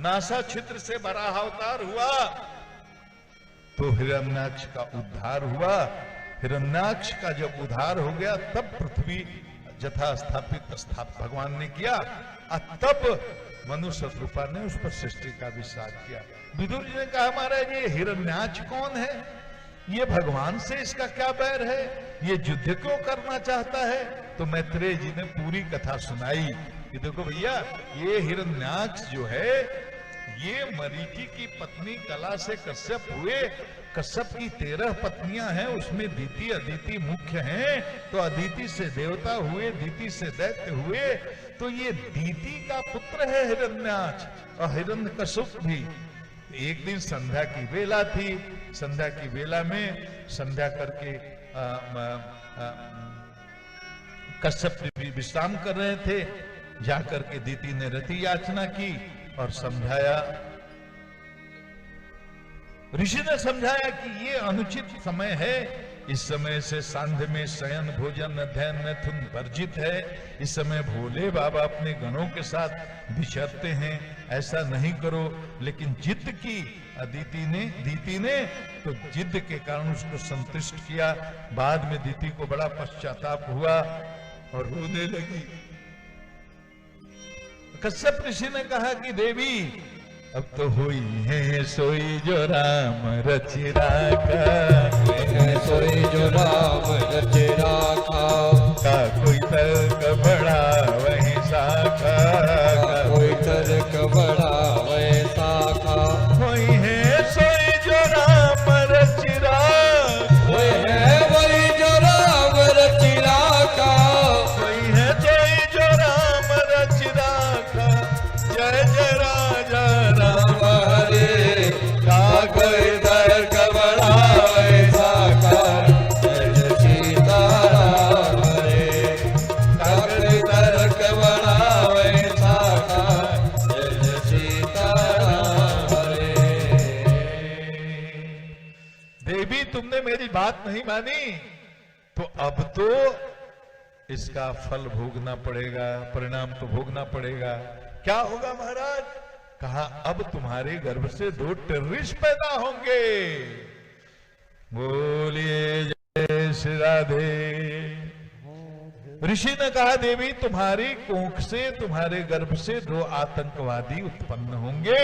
NASA छिद्र से वराह अवतार हुआ तो हिरण्याक्ष का उद्धार हुआ। हिरण्याक्ष का जब उद्धार हो गया तब पृथ्वी यथा स्थापित भगवान ने किया, तब मनुष्य रूपा ने उस पर सृष्टि का विस्तार किया। विदुर जी ने कहा महाराज ये हिरण्याक्ष कौन है, ये भगवान से इसका क्या बैर है, ये युद्ध क्यों करना चाहता है। तो मैत्रेय जी ने पूरी कथा सुनाई कि देखो भैया ये हिरण्याक्ष जो है ये मरीचि की पत्नी कला से कश्यप हुए। कश्यप की 13 पत्नियां हैं, उसमें दीति अदिति मुख्य हैं। तो अदिति से देवता हुए, दीति से दैत्य हुए। तो ये दीति का पुत्र है हिरण्याक्ष। और हिरण्यकशिप भी। एक दिन संध्या की बेला थी, संध्या की बेला में संध्या करके कश्यप भी विश्राम कर रहे थे। जाकर के दीति ने रति याचना की और समझाया, ऋषि ने समझाया कि ये अनुचित समय है, इस समय से सांध्य में शयन भोजन अध्ययन मैथुन वर्जित है। इस समय भोले बाबा अपने गणों के साथ विचरते हैं, ऐसा नहीं करो। लेकिन जिद की दीति ने तो जिद के कारण उसको संतुष्ट किया। बाद में दीति को बड़ा पश्चाताप हुआ और रोने लगी। कश्यप ऋषि ने कहा कि देवी अब तो हुई है सोई जो राम रचि राखा, सोई जो राम रचि राखा। का कोई तर्क बड़ा वही शाखा, का कोई तर्क बड़ा वही शाखा। कोई है सोई जो राम रचि राखा, कोई है वही जो राम रचि राखा। कोई है सोई जो राम रचि राखा। जय जय राजा राम हरे का कोई तर्क बड़ा वही शाखा। जय जय सीताराम हरे का कोई तर्क बड़ा वही शाखा। जय जय सीताराम हरे। देवी तुमने मेरी बात नहीं मानी तो अब तो इसका फल भोगना पड़ेगा, परिणाम तो भोगना पड़ेगा। क्या होगा महाराज? कहा अब तुम्हारे गर्भ से 2 टेररिस्ट पैदा होंगे। बोलिए जय श्री राधे। ऋषि ने कहा देवी तुम्हारी कोख से, तुम्हारे गर्भ से 2 आतंकवादी उत्पन्न होंगे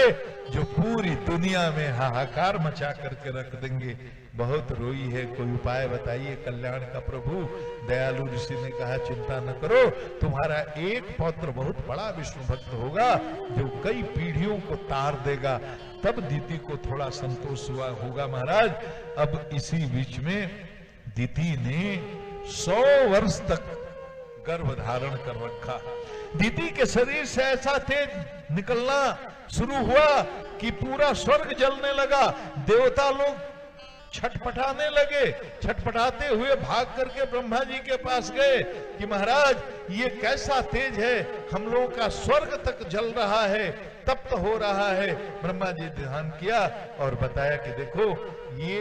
जो पूरी दुनिया में हाहाकार मचा करके रख देंगे। बहुत रोई है, कोई उपाय बताइए कल्याण का प्रभु। दयालु ऋषि ने कहा चिंता न करो, तुम्हारा एक पौत्र बहुत बड़ा विष्णु भक्त होगा जो कई पीढ़ियों को तार देगा। तब दीति को थोड़ा संतोष हुआ होगा महाराज। अब इसी बीच में दीति ने 100 वर्ष तक गर्भ धारण कर रखा। दीति के शरीर से ऐसा तेज निकलना शुरू हुआ कि पूरा स्वर्ग जलने लगा। देवता लोग छटपटाने लगे। छटपटाते हुए भाग करके ब्रह्मा जी के पास गए कि महाराज ये कैसा तेज है, हम लोगों का स्वर्ग तक जल रहा है, तप्त हो रहा है। ब्रह्मा जी ध्यान किया और बताया कि देखो ये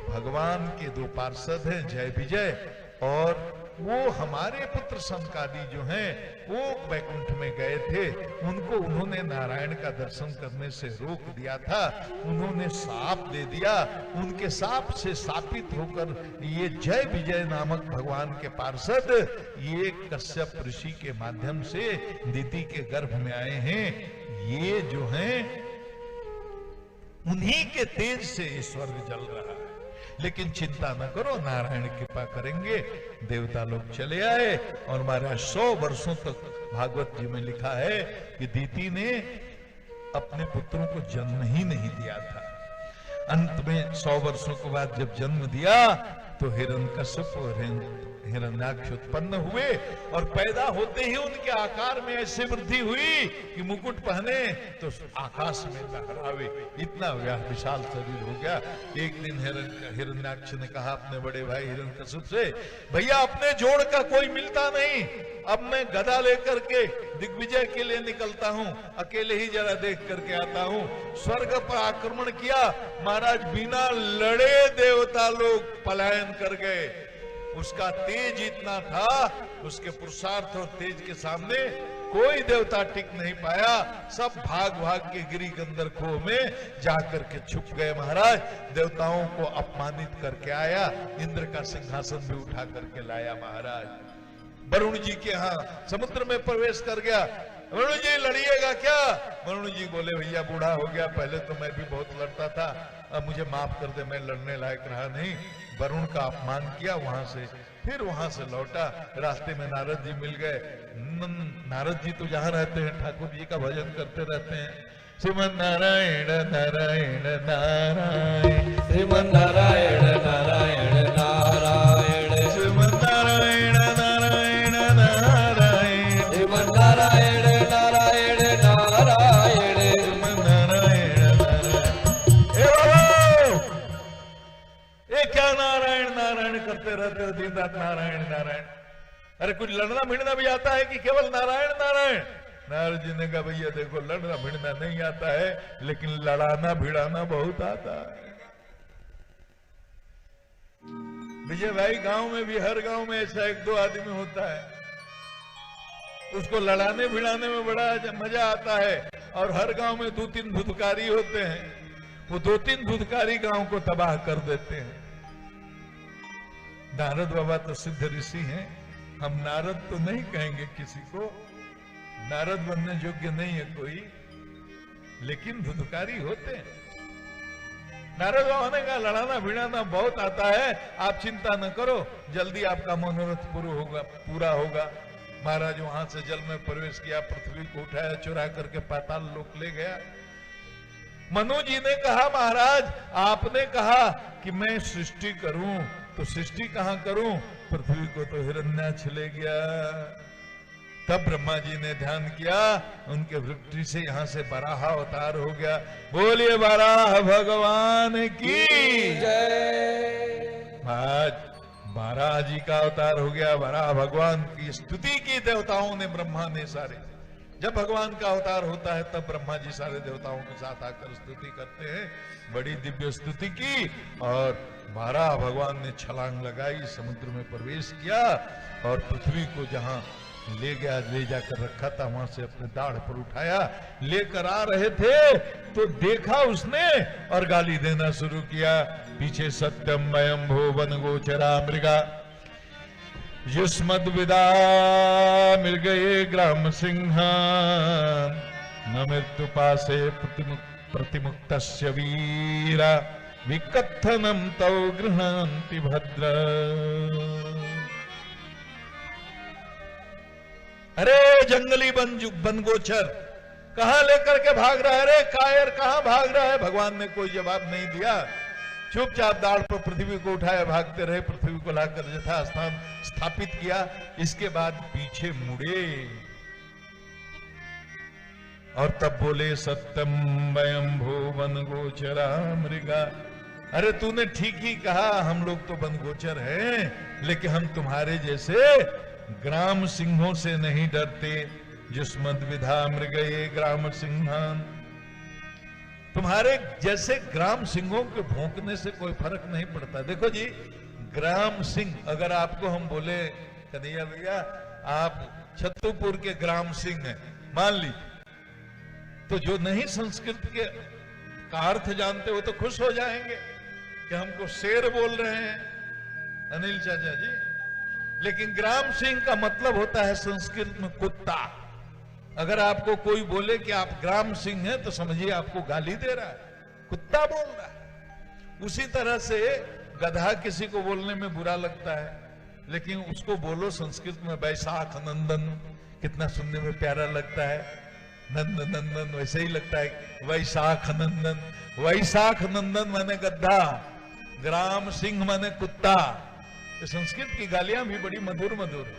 भगवान के 2 पार्षद हैं जय विजय, और वो हमारे पुत्र सनकादि जो हैं वो वैकुंठ में गए थे, उनको उन्होंने नारायण का दर्शन करने से रोक दिया था। उन्होंने शाप दे दिया, उनके शाप से शापित होकर ये जय विजय नामक भगवान के पार्षद ये कश्यप ऋषि के माध्यम से दीति के गर्भ में आए हैं। ये जो हैं उन्हीं के तेज से ये स्वर्ग जल रहा है। लेकिन चिंता न करो, नारायण कृपा करेंगे। देवता लोग चले आए और महाराज 100 वर्षों तक भागवत जी में लिखा है कि दीति ने अपने पुत्रों को जन्म ही नहीं दिया था। अंत में 100 वर्षों के बाद जब जन्म दिया तो हिरण्यकशिप और हिरण्याक्ष उत्पन्न हुए और पैदा होते ही उनके आकार में ऐसे वृद्धि हुई कि मुकुट पहने तो आकाश में लहरावे, इतना विशाल शरीर हो गया। एक दिन हिरण्याक्ष ने कहा अपने बड़े भाई हिरण्यकशिप से, भैया अपने जोड़ का कोई मिलता नहीं, अब मैं गदा लेकर के दिग्विजय के लिए निकलता हूँ, अकेले ही जरा देख करके आता हूँ। स्वर्ग पर आक्रमण किया महाराज, बिना लड़े देवता लोग पलायन कर गए। उसका तेज इतना था, उसके पुरुषार्थ और तेज के सामने कोई देवता टिक नहीं पाया, सब भाग भाग के गिरी के अंदर खो में जाकर के छुप गए। महाराज देवताओं को अपमानित करके आया, इंद्र का सिंहासन भी उठा करके लाया। महाराज वरुण जी के यहाँ समुद्र में प्रवेश कर गया। वरुण जी लड़िएगा क्या? वरुण जी बोले भैया बूढ़ा हो गया, पहले तो मैं भी बहुत लड़ता था, अब मुझे माफ कर दे, मैं लड़ने लायक रहा नहीं। वरुण का अपमान किया, वहां से फिर वहां से लौटा। रास्ते में नारद जी मिल गए। नारद जी तो जहां रहते हैं ठाकुर जी का भजन करते रहते हैं। श्रीमन नारायण नारायण नारायण, श्रीमन नारायण नारायण नारायण, श्रीमन नारायण नारायण नारायण, श्रीमन नारायण नारायण नारायण, श्रीमन नारायण नारायण। ये क्या नारायण नारायण करते रहते हो दिन रात? नारायण नारायण, अरे कुछ लड़ना भिड़ना भी आता है कि केवल नारायण नारायण? नारद जी ने कहा भैया देखो लड़ना भिड़ना नहीं आता है, लेकिन लड़ाना भिड़ाना बहुत आता है। विजय भाई गांव में भी, हर गांव में ऐसा एक दो आदमी होता है, उसको लड़ाने भिड़ाने में बड़ा मजा आता है। और हर गांव में दो तीन धुतकारी होते हैं, वो दो तीन धुतकारी गांव को तबाह कर देते हैं। नारद बाबा तो सिद्ध ऋषि हैं, हम नारद तो नहीं कहेंगे किसी को, नारद बनने योग्य नहीं है कोई, लेकिन धुतकारी होते हैं। नारद बाबा ने कहा लड़ाना भिड़ाना बहुत आता है, आप चिंता न करो, जल्दी आपका मनोरथ पूरा होगा। महाराज वहां से जल में प्रवेश किया, पृथ्वी को उठाया, चुरा करके पाताल लोक ले गया। मनु जी ने कहा महाराज आपने कहा कि मैं सृष्टि करूं, तो सृष्टि कहां करूं? पृथ्वी को तो हिरण्याक्ष ले गया। तब ब्रह्मा जी ने ध्यान किया, उनके वृत्ति से यहां से वराह अवतार हो गया। बोलिए वराह भगवान की जय। आज वराह जी का अवतार हो गया। वराह भगवान की स्तुति की देवताओं ने, ब्रह्मा ने सारे। जब भगवान का अवतार होता है तब ब्रह्मा जी सारे देवताओं के साथ आकर स्तुति करते हैं, बड़ी दिव्य स्तुति की। और वराह भगवान ने छलांग लगाई, समुद्र में प्रवेश किया और पृथ्वी को जहां ले गया, ले जाकर रखा था, वहां से अपने दाढ़ पर उठाया। लेकर आ रहे थे तो देखा उसने और गाली देना शुरू किया। पीछे सत्यम वयम भो वन गोचरा मृगा युष्मद्विदा मृगये ग्राम सिंहा न मृत्यु पासे प्रतिमुक्तस्य वीरा विकथनम तौ गृह्णन्ति भद्र। अरे जंगली बनगोचर कहां लेकर के भाग रहा है? अरे कायर कहां भाग रहा है? भगवान ने कोई जवाब नहीं दिया, चुपचाप दाढ़ पर पृथ्वी को उठाया, भागते रहे, पृथ्वी को लाकर यथा स्थान स्थापित किया। इसके बाद पीछे मुड़े और तब बोले सत्यम वयम भो वन गोचरा मृगा। अरे तूने ठीक ही कहा, हम लोग तो वन गोचर हैं, लेकिन हम तुम्हारे जैसे ग्राम सिंहों से नहीं डरते। युष्मद्विधा मृगये ग्राम सिंहान, तुम्हारे जैसे ग्राम सिंहों के भौंकने से कोई फर्क नहीं पड़ता। देखो जी, ग्राम सिंह, अगर आपको हम बोले कन्हैया भैया आप छत्तुपुर के ग्राम सिंह हैं, मान ली, तो जो नहीं संस्कृत के का अर्थ जानते हो तो खुश हो जाएंगे कि हमको शेर बोल रहे हैं अनिल चाचा जी। लेकिन ग्राम सिंह का मतलब होता है संस्कृत में कुत्ता। अगर आपको कोई बोले कि आप ग्राम सिंह हैं तो समझिए आपको गाली दे रहा है, कुत्ता बोल रहा है। उसी तरह से गधा किसी को बोलने में बुरा लगता है, लेकिन उसको बोलो संस्कृत में वैशाख नंदन, कितना सुनने में प्यारा लगता है। नंद नंदन वैसे ही लगता है, वैशाख नंदन। वैशाख नंदन माने गधा, ग्राम सिंह माने कुत्ता। संस्कृत की गालियां भी बड़ी मधुर मधुर है।